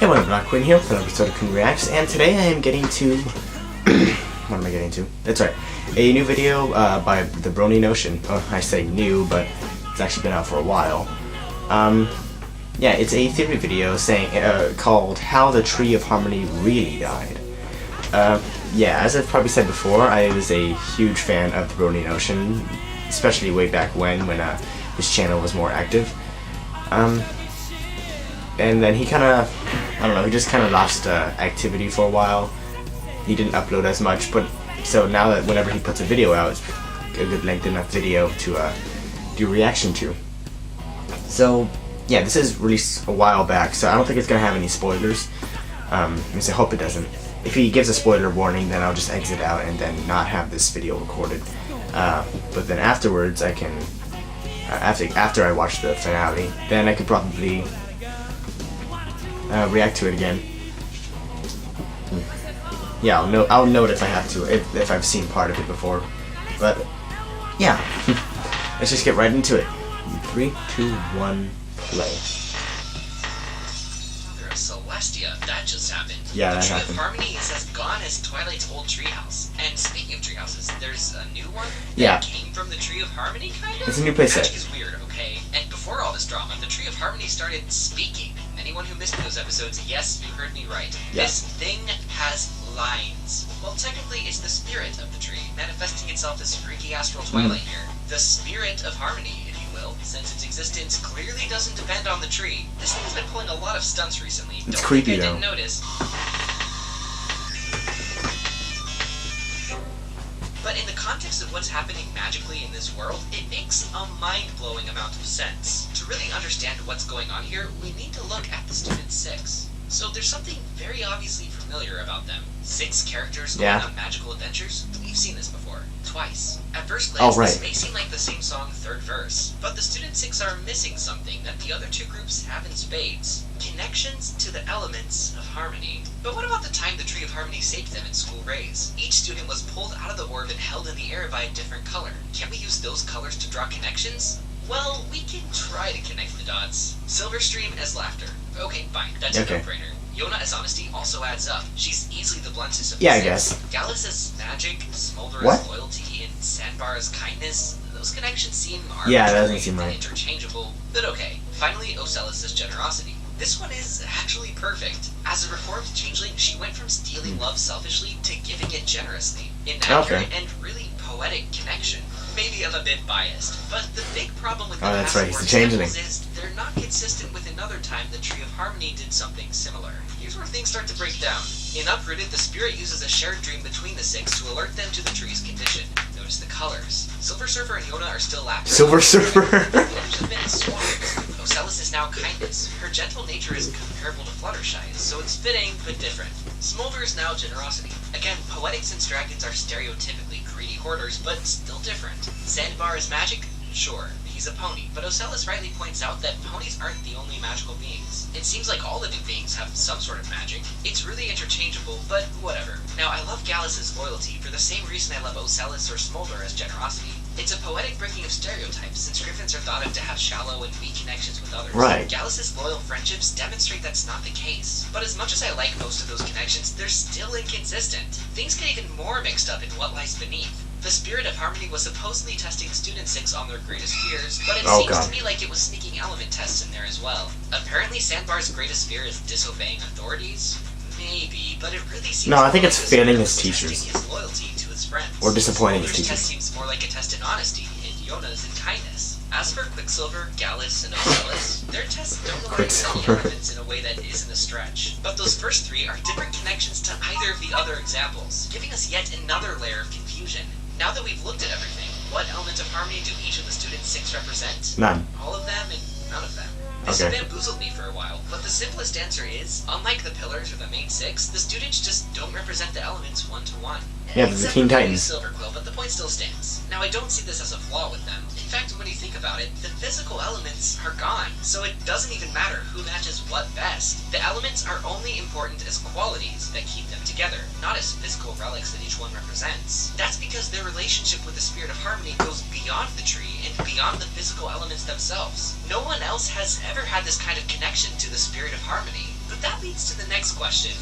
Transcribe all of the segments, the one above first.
Hey, what up, Quinn here with another episode of Quinn Reacts, and today I am getting to... what am I getting to? That's right, a new video by the Broadening. Oh, I say new, but it's actually been out for a while. Yeah, it's a theory video saying called How the Tree of Harmony Really Died. Yeah, as I've probably said before, I was a huge fan of the Broadening, especially way back when his channel was more active. And then he kind of, I don't know, he just kind of lost activity for a while. He didn't upload as much, but so now that whenever he puts a video out, it's a good length enough video to do reaction to. So yeah, this is released a while back, so I don't think it's gonna have any spoilers. At least I hope it doesn't. If he gives a spoiler warning, then I'll just exit out and then not have this video recorded. But then afterwards, I can, after I watch the finale, then I could probably react to it again. Yeah, I'll note if I have to, if I've seen part of it before. But yeah, let's just get right into it. 3, 2, 1, play. Celestia, that just happened. Yeah, that happened. happened. The Tree of Harmony is as gone as Twilight's old treehouse. And speaking of treehouses, there's a new one that came from the Tree of Harmony, kind of? It's a new playset. Magic is weird, okay? And before all this drama, the Tree of Harmony started speaking. Anyone who missed those episodes, yes, you heard me right. Yeah. This thing has lines. Well, technically, it's the spirit of the tree, manifesting itself as freaky astral Twilight here. The spirit of harmony, if you will, since its existence clearly doesn't depend on the tree. This thing's been pulling a lot of stunts recently. It's Don't creepy, think I though. didn't notice. But in the context of what's happening magically in this world, it makes a mind-blowing amount of sense. To really understand what's going on here, we need to look at the Student 6. So there's something very obviously familiar about them. 6 characters going on magical adventures? We've seen this before. Twice. At first glance, this may seem like the same song, third verse, but the Student 6 are missing something that the other two groups have in spades. Connections to the elements of harmony. But what about the time the Tree of Harmony saved them in school rays? Each student was pulled out of the orb and held in the air by a different color. Can we use those colors to draw connections? Well, we can try to connect the dots. Silverstream as laughter. Okay, fine, that's a no-brainer. Yona as honesty also adds up. She's easily the bluntest of the 6. I guess. Gallus as magic, Smolder as loyalty, and Sandbar as kindness. Those connections seem arbitrary and interchangeable, but okay. Finally, Ocellus as generosity. This one is actually perfect. As a reformed changeling, she went from stealing love selfishly to giving it generously. An accurate and really poetic connection. Maybe I'm a bit biased, but the big problem with the past examples is they're not consistent with another time the Tree of Harmony did something similar. Here's where things start to break down. In Uprooted, the spirit uses a shared dream between the 6 to alert them to the tree's condition. Notice the colors. Silver Surfer and Yona are still laughter. Silver Surfer! Ocellus is now kindness. Her gentle nature is comparable to Fluttershy's, so it's fitting but different. Smolder is now generosity. Again, poetics and dragons are stereotypically greedy hoarders, but still different. Sandbar is magic? Sure, he's a pony, but Ocellus rightly points out that ponies aren't the only magical beings. It seems like all living beings have some sort of magic. It's really interchangeable, but whatever. Now, I love Gallus's loyalty for the same reason I love Ocellus or Smolder as generosity. It's a poetic breaking of stereotypes, since griffins are thought of to have shallow and weak connections with others. Gallus's loyal friendships demonstrate that's not the case. But as much as I like most of those connections, they're still inconsistent. Things get even more mixed up in what lies beneath. The spirit of harmony was supposedly testing Student 6 on their greatest fears, but it seems to me like it was sneaking element tests in there as well. Apparently Sandbar's greatest fear is disobeying authorities? Maybe, but it really seems I think it's failing his teachers. His loyalty to his friends. Or disappointing his teachers. Test seems more like a test in honesty, and Yona's in kindness. As for Quicksilver, Gallus, and Ocellus, their tests don't align with any elements in a way that isn't a stretch. But those first 3 are different connections to either of the other examples, giving us yet another layer of confusion. Now that we've looked at everything, what element of harmony do each of the Student 6 represent? None. All of them and none of them. This bamboozled me for a while, but the simplest answer is, unlike the pillars or the main 6, the students just don't represent the elements one-to-one. Yeah, the Teen Titans. Silverquill, but the point still stands. Now, I don't see this as a flaw with them. In fact, when you think about it, the physical elements are gone, so it doesn't even matter who matches what best. The elements are only important as qualities that keep them together, not as physical relics that each one represents. That's because their relationship with the spirit of harmony goes beyond the tree and beyond the physical elements themselves. No one else has ever had this kind of connection to the spirit of harmony. The that leads to the next question.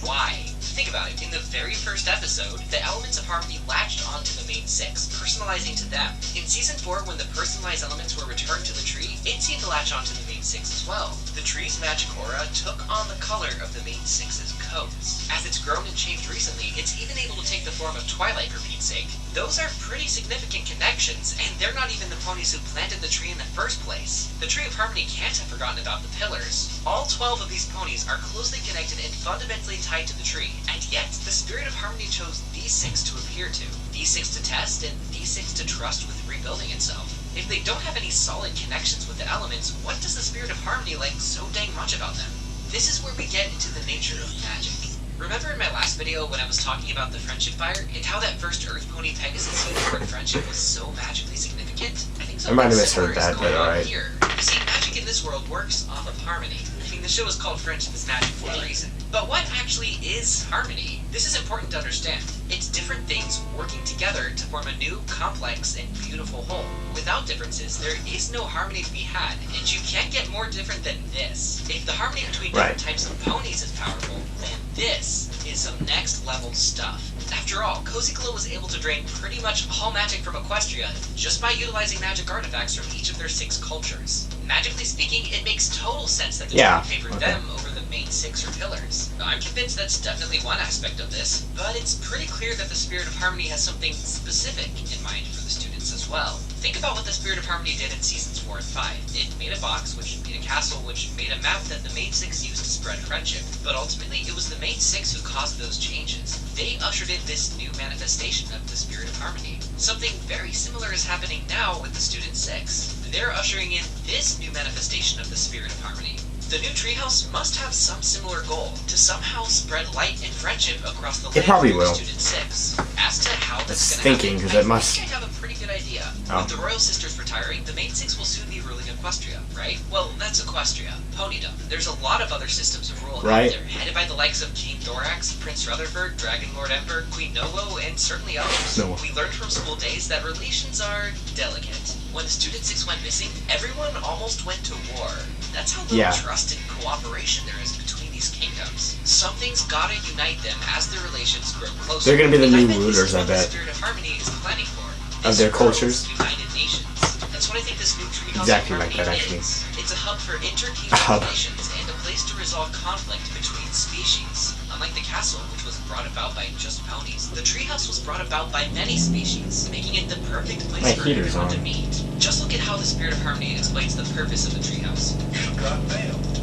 Why? Think about it. In the very first episode, the elements of harmony latched onto the main six, personalizing to them. In Season 4, when the personalized elements were returned to the tree, it seemed to latch onto the main six as well. The tree's magic aura took on the color of the main six's codes. As it's grown and changed recently, it's even able to take the form of Twilight, for Pete's sake. Those are pretty significant connections, and they're not even the ponies who planted the tree in the first place. The Tree of Harmony can't have forgotten about the pillars. All 12 of these ponies are closely connected and fundamentally tied to the tree, and yet the Spirit of Harmony chose these 6 to appear to. These 6 to test, and these 6 to trust with rebuilding itself. If they don't have any solid connections with the elements, what does the Spirit of Harmony like so dang much about them? This is where we get into the nature of magic. Remember in my last video when I was talking about the friendship fire, and how that first Earth Pony Pegasus used the word friendship was so magically significant? I think I might have something misheard similar is that, but going on alright. here. You see, magic in this world works off of harmony. I mean, the show is called Friendship is Magic for a reason. But what actually is harmony? This is important to understand. It's different things working together to form a new, complex, and beautiful whole. Without differences, there is no harmony to be had, and you can't get more different than this. If the harmony between different types of ponies is powerful, then this is some next level stuff. After all, Cozy Glow was able to drain pretty much all magic from Equestria just by utilizing magic artifacts from each of their 6 cultures. Magically speaking, it makes total sense that the tree favored them over the main 6 or pillars. I'm convinced that's definitely one aspect of this, but it's pretty clear that the Spirit of Harmony has something specific in mind for the students as well. Think about what the Spirit of Harmony did in Seasons 4 and 5. It made a box, which made a castle, which made a map that the main 6 used to spread friendship. But ultimately, it was the main 6 who caused those changes. They ushered in this new manifestation of the Spirit of Harmony. Something very similar is happening now with the Student 6. They're ushering in this new manifestation of the Spirit of Harmony. The new treehouse must have some similar goal, to somehow spread light and friendship across the land. It probably will. Student 6. As to how this is That's going to thinking, happen, 'cause it must. I think I have a pretty good idea. With the Royal Sisters retiring, the main 6 will soon be ruling Equestria, right? Well, that's Equestria. Ponydom. There's a lot of other systems of rule out there, headed by the likes of King Thorax, Prince Rutherford, Dragon Lord Ember, Queen Novo, and certainly others. We learned from school days that relations are delicate. When the Student 6 went missing, everyone almost went to war. That's how little trust and cooperation there is between these kingdoms. Something's gotta unite them as their relations grow closer. They're gonna be the And new I bet rulers, this is I what bet. the Spirit of Harmony is planning for. Of their cultures. United Nations. That's what I think this new treehouse Exactly of like harmony that, actually. is. It's a hub for interkingdom relations and a place to resolve conflict between species. Unlike the castle, which was brought about by just ponies, the treehouse was brought about by many species, making it the perfect place for everyone to meet. Just look at how the Spirit of Harmony explains the purpose of the treehouse.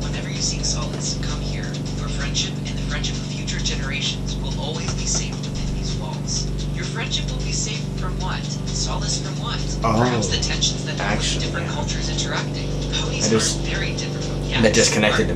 Whenever you seek solace, come here. Your friendship and the friendship of future generations will always be safe within these walls. Your friendship will be safe from what? Solace from what? Perhaps the tensions that between different cultures interacting. Ponies are very different from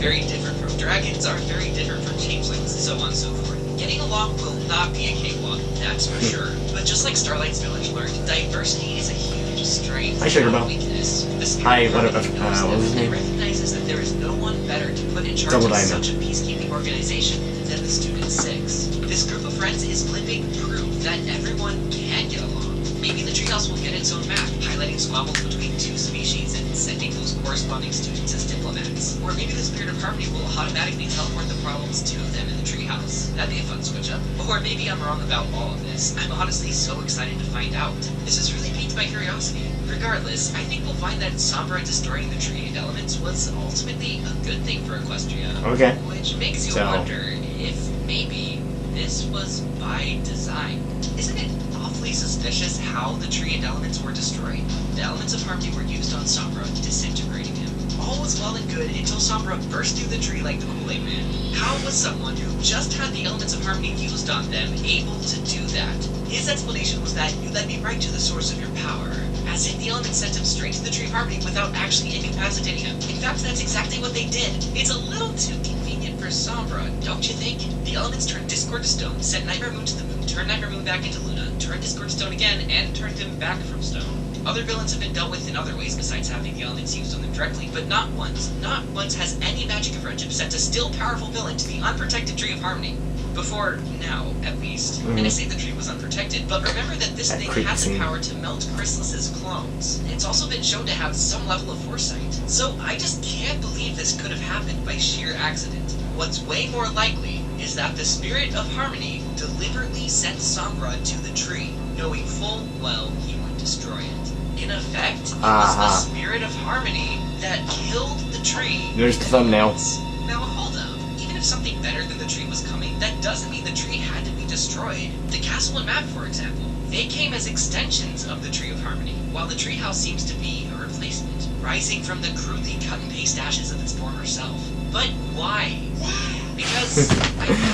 very different from dragons, are very different from changelings, so on and so forth. Getting along will not be a cakewalk, that's for sure. But just like Starlight's Village learned, diversity is a huge strength and weakness. The Spirit of Harmony knows this and recognizes that there is no one better to put in charge of such a peacekeeping organization than the Student 6. This group of friends is living proof that everyone can get along. Maybe the treehouse will get its own map, highlighting squabbles between 2 species and sending those corresponding students as diplomats. Or maybe the Spirit of Harmony will automatically teleport the problems to them in the treehouse. That'd be a fun switch up. Or maybe I'm wrong about all of this. I'm honestly so excited to find out. This has really piqued my curiosity. Regardless, I think we'll find that Sombra destroying the tree elements was ultimately a good thing for Equestria. Okay. Which makes you wonder if maybe this was by design. Isn't it awfully suspicious how the tree and elements were destroyed? The elements of harmony were used on Sombra, disintegrating him. All was well and good until Sombra burst through the tree like the Kool-Aid Man. How was someone who just had the elements of harmony used on them able to do that? His explanation was that you led me right to the source of your power. As if the elements sent him straight to the Tree of Harmony without actually incapacitating him. In fact, that's exactly what they did. It's a little too convenient for Sombra, don't you think? The elements turned Discord to stone, sent Nightmare Moon to the moon, turned Nightmare Moon back into Luna, turned Discord to stone again, and turned him back from stone. Other villains have been dealt with in other ways besides having the elements used on them directly, but not once has any magic of friendship sent a still powerful villain to the unprotected Tree of Harmony. Before now, at least. And I say the tree was unprotected, but remember that this thing had the power to melt Chrysalis's clones. It's also been shown to have some level of foresight. So I just can't believe this could have happened by sheer accident. What's way more likely is that the spirit of harmony deliberately sent Sombra to the tree, knowing full well he would destroy it. In effect, it was the spirit of harmony that killed the tree. There's the thumbnail. Now hold up. Even if something better than the tree was coming, that doesn't mean the tree had to be destroyed. The castle and map, for example, they came as extensions of the Tree of Harmony, while the treehouse seems to be a replacement, rising from the crudely cut-and-paste ashes of its former self. But why? Because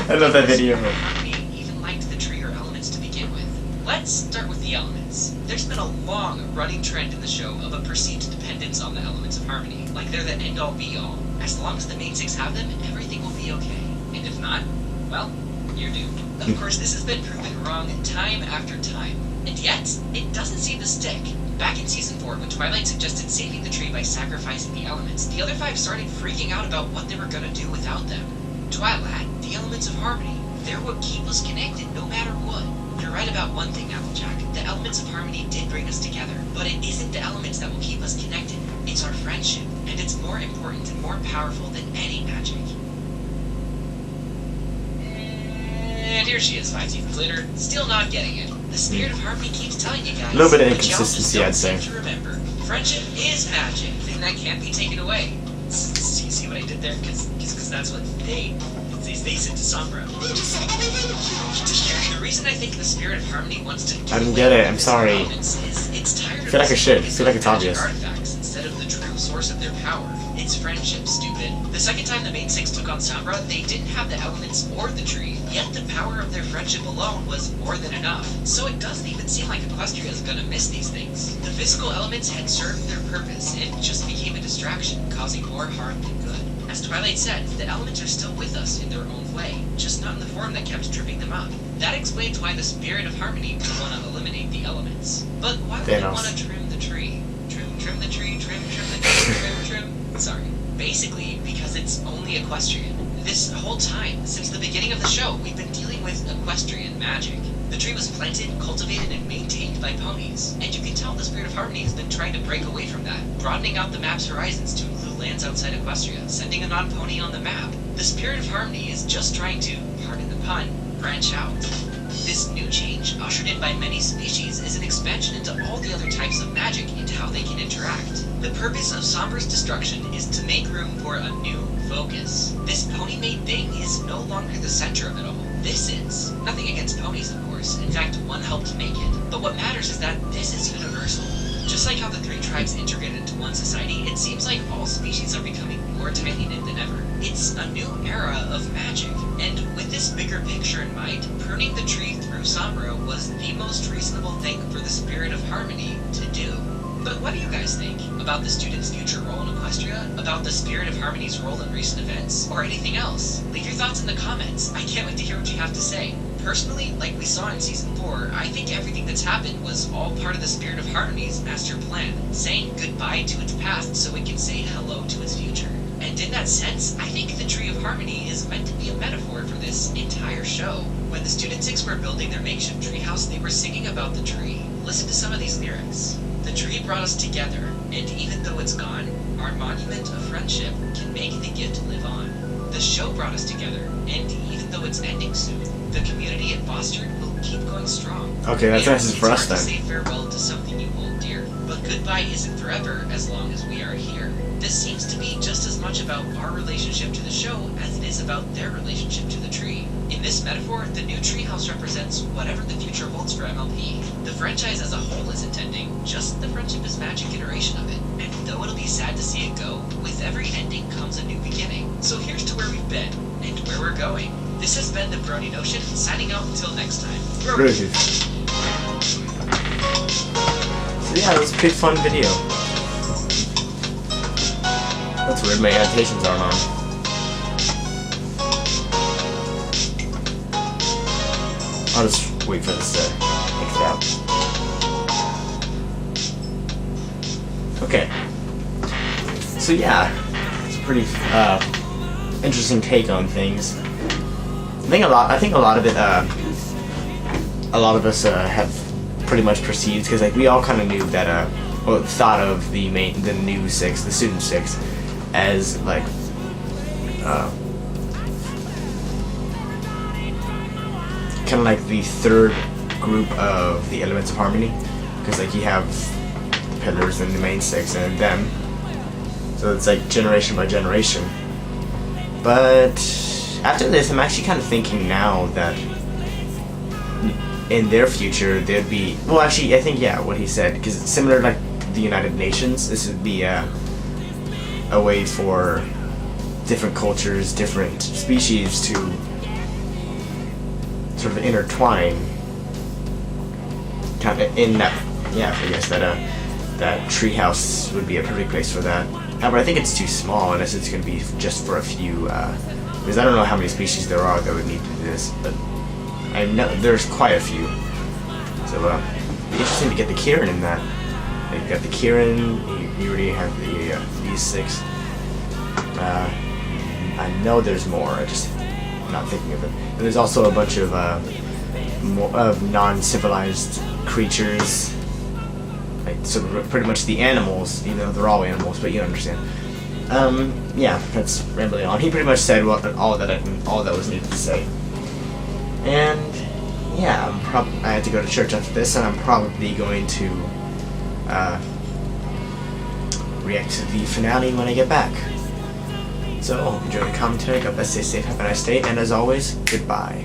I love that video. Harmony even liked the tree or elements to begin with. Let's start with the elements. There's been a long running trend in the show of a perceived dependence on the elements of harmony, like they're the end-all be-all. As long as the main six have them, everything will be okay. And if not, well, you're doomed. Of course, this has been proven wrong time after time. And yet, it doesn't seem to stick. Back in Season 4, when Twilight suggested saving the tree by sacrificing the elements, the other five started freaking out about what they were gonna do without them. Twilight, the elements of harmony, they're what keep us connected no matter what. You're right about one thing, Applejack. The elements of harmony did bring us together, but it isn't the elements that will keep us connected. It's our friendship, and it's more important and more powerful than any magic. And here she is, Five-Teeth Glitter, still not getting it. The spirit of harmony keeps telling you guys. A little bit of but y'all just inconsistency, don't I'd say. seem to remember. Friendship is magic, and that can't be taken away. See what I did there? Because that's what they said to Sombra. The reason I think the spirit of harmony wants to I don't get it, I'm sorry. Is it's tired of I feel like I should. I feel like it's obvious. artifacts instead of the true source of their power. It's friendship, stupid. The second time the main six took on Sombra, they didn't have the elements or the tree, yet the power of their friendship alone was more than enough. So it doesn't even seem like Equestria is gonna miss these things. The physical elements had served their purpose, it just became a distraction, causing more harm than good. As Twilight said, the elements are still with us in their own way, just not in the form that kept tripping them up. That explains why the spirit of harmony would want to eliminate the elements. But why would they want to trim the tree? Trim the tree, trim the tree, trim. Sorry. Basically, because it's only equestrian. This whole time, since the beginning of the show, we've been dealing with equestrian magic. The tree was planted, cultivated, and maintained by ponies, and you can tell the spirit of harmony has been trying to break away from that, broadening out the map's horizons to include lands outside Equestria, sending a non-pony on the map. The spirit of harmony is just trying to, pardon the pun, branch out. This new change, ushered in by many species, is an expansion into all the other types of magic and how they can interact. The purpose of Sombra's destruction is to make room for a new focus. This pony-made thing is no longer the center of it all. This is. Nothing against ponies, of course. In fact, one helped make it. But what matters is that this is universal. Just like how the three tribes integrated into one society, it seems like all species are becoming more tightly knit than ever. It's a new era of magic. And with this bigger picture in mind, pruning the tree through Sombra was the most reasonable thing for the spirit of harmony to do. But what do you guys think about the student's future role in Equestria, about the spirit of harmony's role in recent events, or anything else? Leave your thoughts in the comments. I can't wait to hear what you have to say. Personally, like we saw in Season 4, I think everything that's happened was all part of the spirit of harmony's master plan, saying goodbye to its past so it can say hello to its future. And in that sense, I think the Tree of Harmony is meant to be a metaphor for this entire show. When the Student Six were building their makeshift treehouse, they were singing about the tree. Listen to some of these lyrics. The tree brought us together, and even though it's gone, our monument of friendship can make the gift live on. The show brought us together, and even though it's ending soon, the community it fostered will keep going strong. Okay, that's nice for us then. It's hard to say farewell to something you hold dear, but goodbye isn't forever as long as we are here. This seems to be just as much about our relationship to the show as it is about their relationship to the tree. In this metaphor, the new treehouse represents whatever the future holds for MLP. The franchise as a whole isn't ending, just the Friendship is Magic iteration of it. And though it'll be sad to see it go, with every ending comes a new beginning. So here's to where we've been, and where we're going. This has been the Broadening Ocean, signing out until next time. Broadening. So yeah, it was a pretty fun video. That's weird, my annotations aren't on. I'll just wait for this to exit out. Okay. So yeah, it's a pretty interesting take on things. I think a lot of it. A lot of us have pretty much perceived, because like we all kind of knew that or thought of the new six, the student six, as like kind of like the third group of the elements of harmony, because like you have the pillars and the main six and them, so it's like generation by generation. But after this, I'm actually kind of thinking now that in their future there'd be, well, actually I think, yeah, what he said, because it's similar to like the United Nations, this would be a way for different cultures, different species to sort of intertwine, kind of in that, yeah, I guess that treehouse would be a perfect place for that. However, I think it's too small unless it's going to be just for a few, because I don't know how many species there are that would need to do this, but I know there's quite a few. So it'd be interesting to get the Kieran in that. Like, you got the Kieran, you already have these six. I know there's more, I'm not thinking of it. And there's also a bunch of non-civilized creatures, like sort of pretty much the animals. You know, they're all animals, but you understand. Yeah, that's rambling on. He pretty much said all that was needed to say. And yeah, I had to go to church after this, and I'm probably going to react to the finale when I get back. So, I hope you enjoyed the commentary. God bless, stay safe, have a nice day, and as always, goodbye.